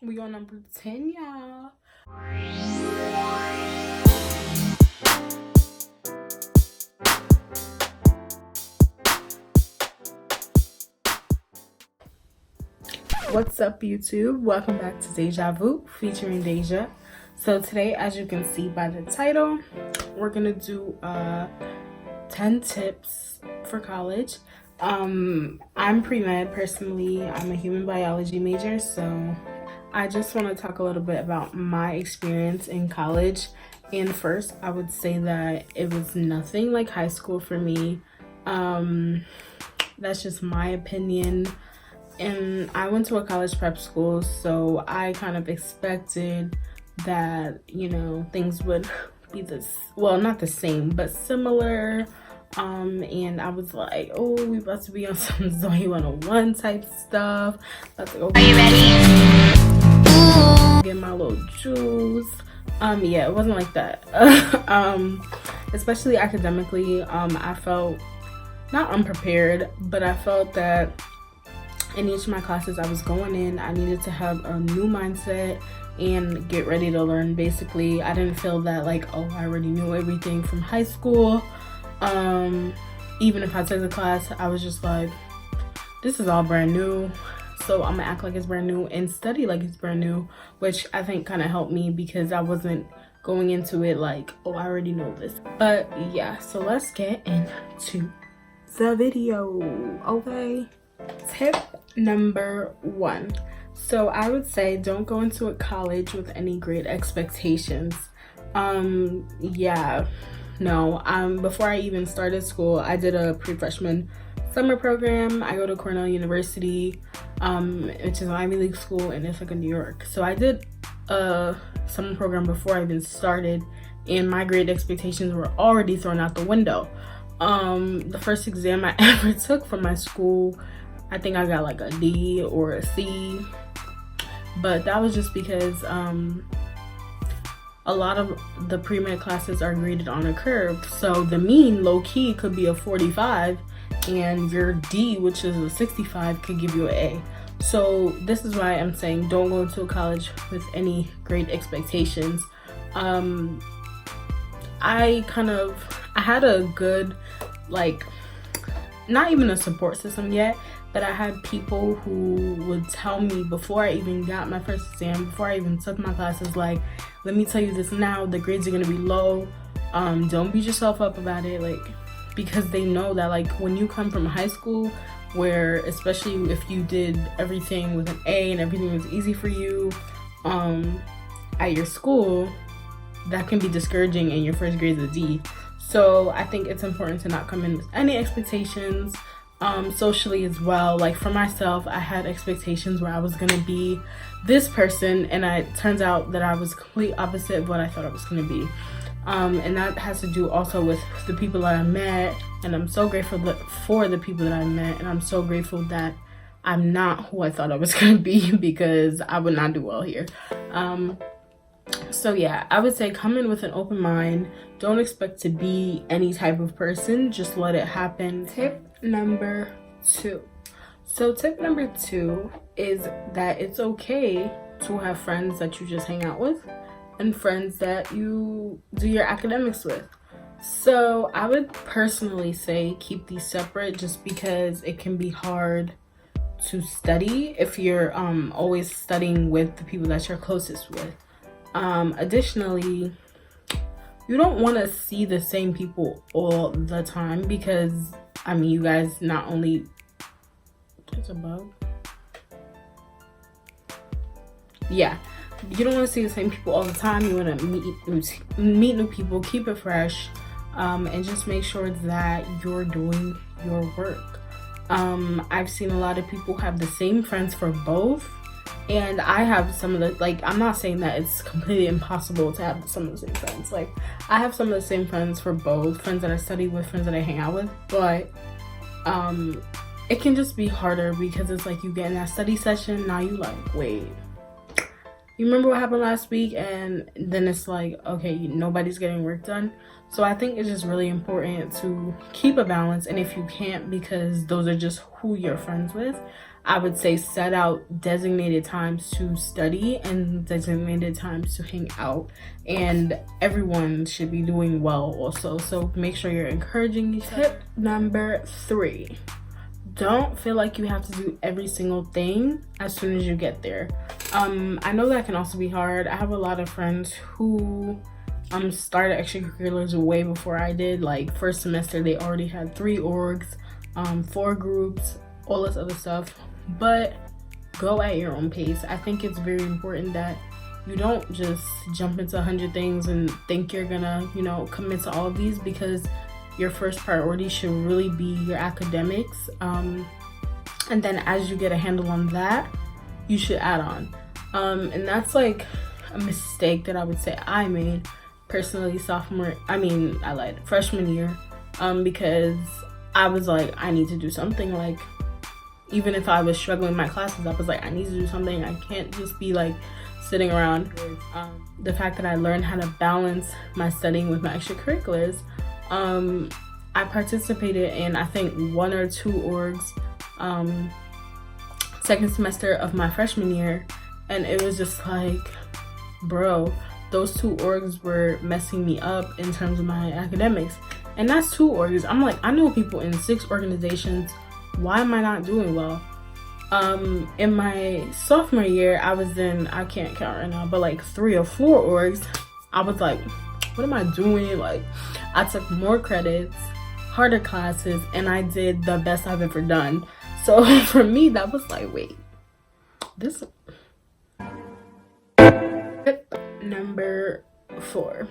We on number 10, y'all. What's up, YouTube? Welcome back to Deja Vu featuring Deja. So today, as you can see by the title, we're gonna do 10 tips for college. I'm pre-med personally. I'm a human biology major, so I just want to talk a little bit about my experience in college. And first, I would say that it was nothing like high school for me. That's just my opinion. And I went to a college prep school, so I kind of expected that, you know, things would be not the same, but similar. And I was like, oh, we about to be on some Zoe 101 type stuff. About to go. Are you ready? Get my little juice. Yeah, it wasn't like that. Especially academically, I felt not unprepared, but I felt that in each of my classes I was going in, I needed to have a new mindset and get ready to learn. Basically, I didn't feel that like, oh, I already knew everything from high school. Even if I took the class, I was just like, this is all brand new, so I'm gonna act like it's brand new and study like it's brand new, which I think kind of helped me because I wasn't going into it like, oh, I already know this. But yeah, so let's get into the video. Okay, tip number 1. So I would say don't go into a college with any great expectations. Before I even started school, I did a pre-freshman summer program. I go to Cornell University, which is an Ivy League school in Ithaca, New York. So I did a summer program before I even started, and my grade expectations were already thrown out the window. The first exam I ever took from my school, I think I got like a D or a C, but that was just because a lot of the pre-med classes are graded on a curve, so the mean low-key could be a 45 and your D, which is a 65, could give you an A. So this is why I'm saying don't go to a college with any great expectations. I had a good, like, not even a support system yet, but I had people who would tell me before I even got my first exam, before I even took my classes, like, let me tell you this now, the grades are gonna be low. Don't beat yourself up about it, like, because they know that, like, when you come from high school, where especially if you did everything with an A and everything was easy for you at your school, that can be discouraging and your first grade is a D. So I think it's important to not come in with any expectations. Socially as well, like for myself, I had expectations where I was gonna be this person, and it turns out that I was complete opposite of what I thought I was gonna be. And that has to do also with the people that I met, and I'm so grateful for the people that I met, and I'm so grateful that I'm not who I thought I was gonna be, because I would not do well here. So yeah, I would say come in with an open mind. Don't expect to be any type of person, just let it happen. Tip number 2. So tip number 2 is that it's okay to have friends that you just hang out with and friends that you do your academics with. So I would personally say keep these separate, just because it can be hard to study if you're always studying with the people that you're closest with. Additionally, you don't want to see the same people all the time, because I mean, you guys not only, there's a bug. Yeah, you don't want to see the same people all the time. You want to meet new people, keep it fresh, and just make sure that you're doing your work. I've seen a lot of people have the same friends for both, and I have some of the, like, I'm not saying that it's completely impossible to have some of the same friends. Like, I have some of the same friends for both, friends that I study with, friends that I hang out with, but it can just be harder, because it's like you get in that study session, now you like, wait, you remember what happened last week? And then it's like, okay, nobody's getting work done. So I think it's just really important to keep a balance, and if you can't, because those are just who you're friends with, I would say set out designated times to study and designated times to hang out, and everyone should be doing well also, so make sure you're encouraging each other. Tip number 3, don't feel like you have to do every single thing as soon as you get there. I know that can also be hard. I have a lot of friends who started extracurriculars way before I did. Like first semester they already had 3 orgs, 4 groups, all this other stuff. But go at your own pace. I think it's very important that you don't just jump into 100 things and think you're gonna, you know, commit to all of these, because your first priority should really be your academics. And then as you get a handle on that, you should add on. And that's like a mistake that I would say I made personally freshman year, because I was like, I need to do something. Like, even if I was struggling in my classes, I was like, I need to do something. I can't just be like sitting around. The fact that I learned how to balance my studying with my extracurriculars, I participated in, I think, 1 or 2 orgs second semester of my freshman year, and it was just like, bro, those 2 orgs were messing me up in terms of my academics. And that's 2 orgs. I'm like, I know people in 6 organizations. Why am I not doing well? In my sophomore year, I was in, I can't count right now, but like 3 or 4 orgs. I was like, what am I doing? Like, I took more credits, harder classes, and I did the best I've ever done. So for me, that was like, wait, this. Tip number 4.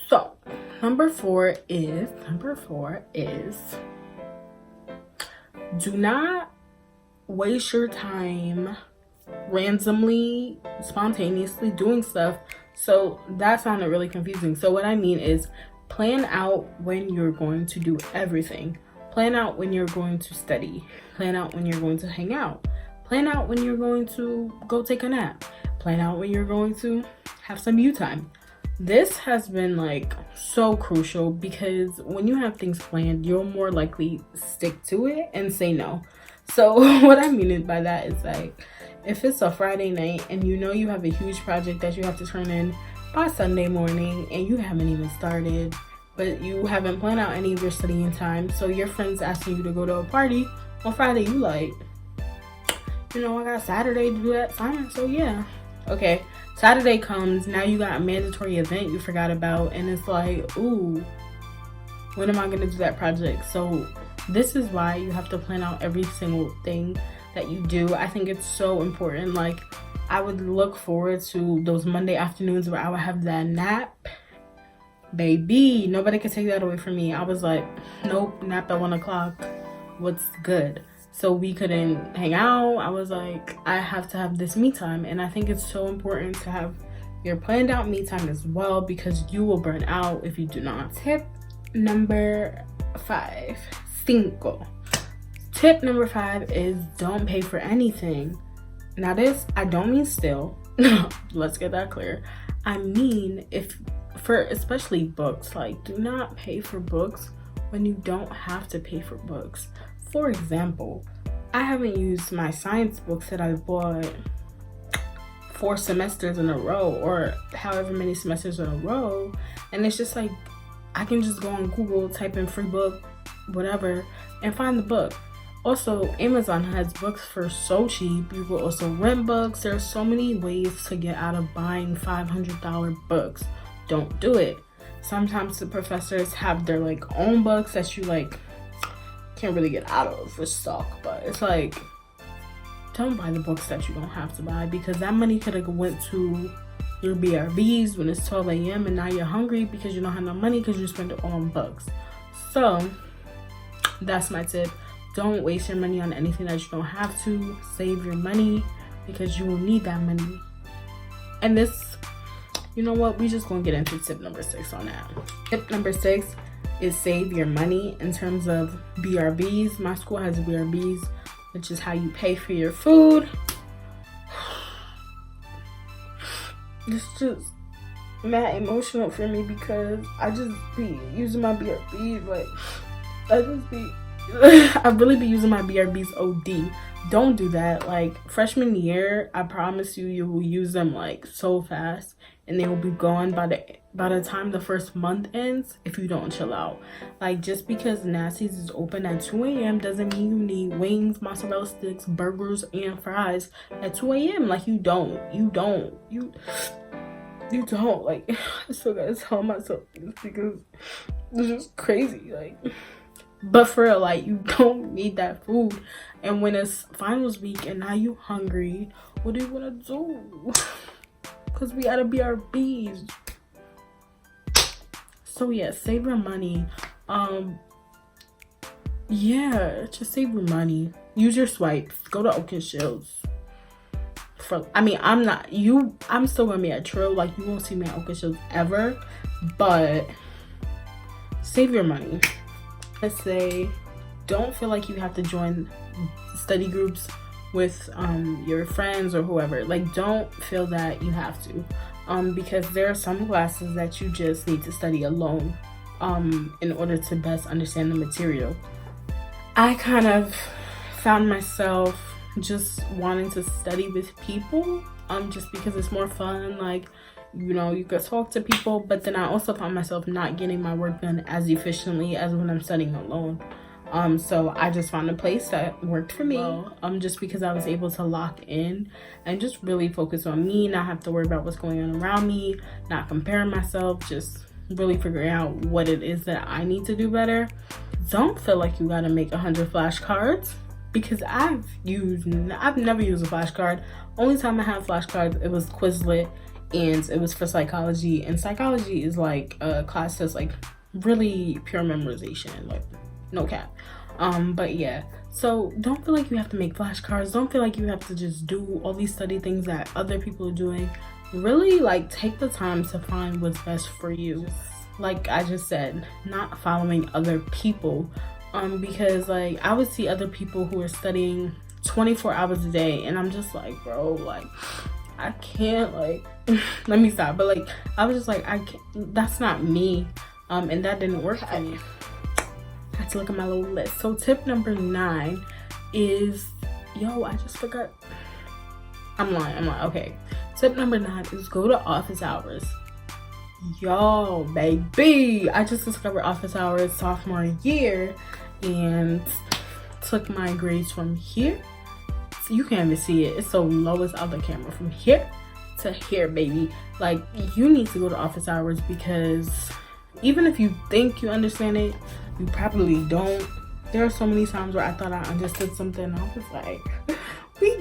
So number 4 is do not waste your time randomly, spontaneously doing stuff. So that sounded really confusing. So what I mean is, plan out when you're going to do everything. Plan out when you're going to study. Plan out when you're going to hang out. Plan out when you're going to go take a nap. Plan out when you're going to have some you time. This has been like so crucial, because when you have things planned, you're more likely stick to it and say no. So what I mean by that is, like, if it's a Friday night and you know you have a huge project that you have to turn in by Sunday morning and you haven't even started, but you haven't planned out any of your studying time, so your friend's asking you to go to a party on Friday, you like, you know, I got Saturday to do that, fine, so yeah. Okay, Saturday comes, now you got a mandatory event you forgot about, and it's like, ooh, when am I gonna do that project? So this is why you have to plan out every single thing that you do. I think it's so important. Like, I would look forward to those Monday afternoons where I would have that nap. Baby, nobody could take that away from me. I was like, nope, nap at 1 o'clock. What's good? So we couldn't hang out. I was like, I have to have this me time. And I think it's so important to have your planned out me time as well, because you will burn out if you do not. Tip number 5. Tip number 5 is don't pay for anything. Now this, I don't mean steal. Let's get that clear. I mean, especially books, like, do not pay for books when you don't have to pay for books. For example, I haven't used my science books that I bought 4 semesters in a row, or however many semesters in a row, and it's just like, I can just go on Google, type in free book, whatever, and find the book. Also, Amazon has books for so cheap. You will also rent books. There's so many ways to get out of buying $500 books. Don't do it. Sometimes the professors have their like own books that you like can't really get out of for stock, but it's like, don't buy the books that you don't have to buy, because that money could have went to your BRBs when it's 12 a.m. and now you're hungry because you don't have no money because you spent it all on books. So that's my tip. Don't waste your money on anything that you don't have to. Save your money, because you will need that money. And this, you know what, we just gonna get into tip number 6 on that. Tip number 6 is save your money in terms of BRBs. My school has BRBs, which is how you pay for your food. It's just mad emotional for me, because I just be using my BRBs, like, I just be I really be using my BRBs OD. Don't do that. Like freshman year, I promise you, you will use them like so fast, and they will be gone by the time the first month ends if you don't chill out. Like just because Nasty's is open at 2 a.m. doesn't mean you need wings, mozzarella sticks, burgers, and fries at 2 a.m. Like you don't. Like I still gotta tell myself this because it's just crazy. Like, but for real, like you don't need that food. And when it's finals week and now you hungry, what do you want to do? Because we gotta be our bees. So yeah, save your money. Yeah, just save your money. Use your swipes. Go to Oak and Shields. I'm still gonna be at Trill. Like you won't see me at Oak and Shields ever. But save your money. Let's say, don't feel like you have to join study groups with your friends or whoever. Like don't feel that you have to, because there are some classes that you just need to study alone in order to best understand the material. I kind of found myself just wanting to study with people just because it's more fun. Like, you know, you could talk to people, but then I also found myself not getting my work done as efficiently as when I'm studying alone. So I just found a place that worked for me, just because I was able to lock in and just really focus on me, not have to worry about what's going on around me, not comparing myself, just really figuring out what it is that I need to do better. Don't feel like you gotta make 100 flashcards, because I've never used a flashcard. Only time I had flashcards, it was Quizlet, and it was for psychology, and psychology is like a class that's like really pure memorization, like no cap. But yeah, so don't feel like you have to make flashcards. Don't feel like you have to just do all these study things that other people are doing. Really, like, take the time to find what's best for you. Like I just said, not following other people, because like I would see other people who are studying 24 hours a day, and I'm just like, bro, like I can't, like let me stop. But like I was just like, I can't, that's not me, and that didn't work for me. I had to look at my little list. So tip number 9 is, I just forgot. I'm lying. Okay, tip number 9 is go to office hours. Yo, baby, I just discovered office hours sophomore year and took my grades from here, so you can't even see it, it's so low, it's out the camera, from here to here, baby. Like, you need to go to office hours, because even if you think you understand it, you probably don't. There are so many times where I thought I understood something and I was like, we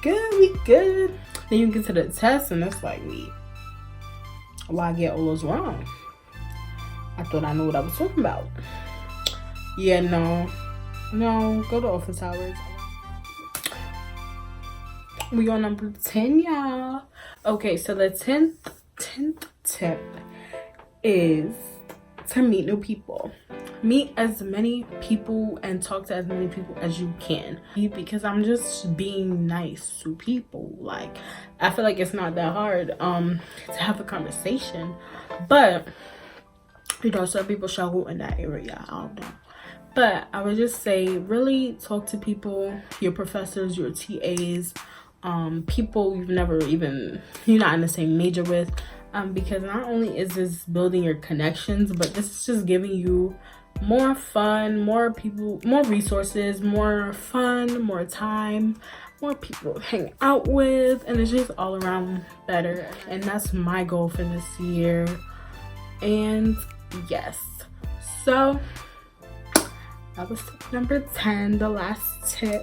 good. Then you get to the test and it's like, why I get all those wrong? I thought I knew what I was talking about. Yeah, no, go to office hours. We on number 10, y'all. Okay, so the 10th tip is to meet new people. Meet as many people and talk to as many people as you can, because I'm just being nice to people. Like, I feel like it's not that hard to have a conversation, but some people struggle in that area. I don't know, but I would just say really talk to people, your professors, your TAs, people you're not in the same major with, because not only is this building your connections, but this is just giving you more fun, more people, more resources, more fun, more time, more people to hang out with, and it's just all around better. And that's my goal for this year. And yes, so that was tip number 10, the last tip.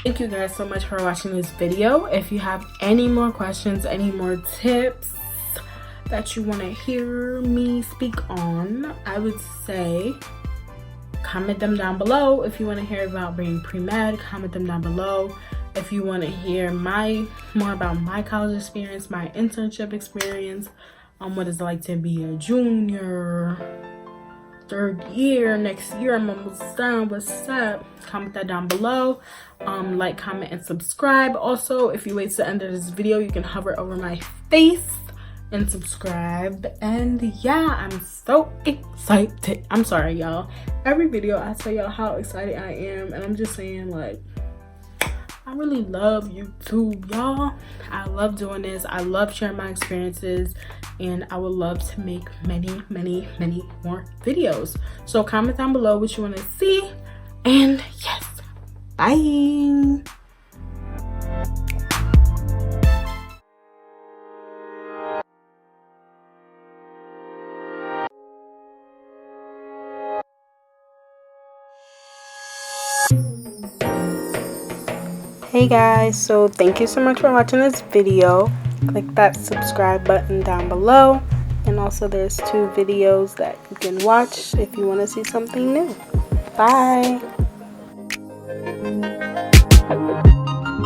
Thank you guys so much for watching this video. If you have any more questions, any more tips that you want to hear me speak on, I would say comment them down below. If you want to hear about being pre-med, comment them down below. If you want to hear more about my college experience, my internship experience, what it's like to be a junior, third year, next year I'm almost done, what's up, comment that down below. Like, comment, and subscribe. Also, if you wait to the end of this video, you can hover over my face and subscribe. And yeah, I'm so excited. I'm sorry, y'all. Every video I tell y'all how excited I am, and I'm just saying, like, I really love YouTube, y'all. I love doing this. I love sharing my experiences, and I would love to make many, many, many more videos. So comment down below what you want to see, and yes, bye. Hey guys, so thank you so much for watching this video. Click that subscribe button down below, and also there's 2 videos that you can watch if you want to see something new. Bye.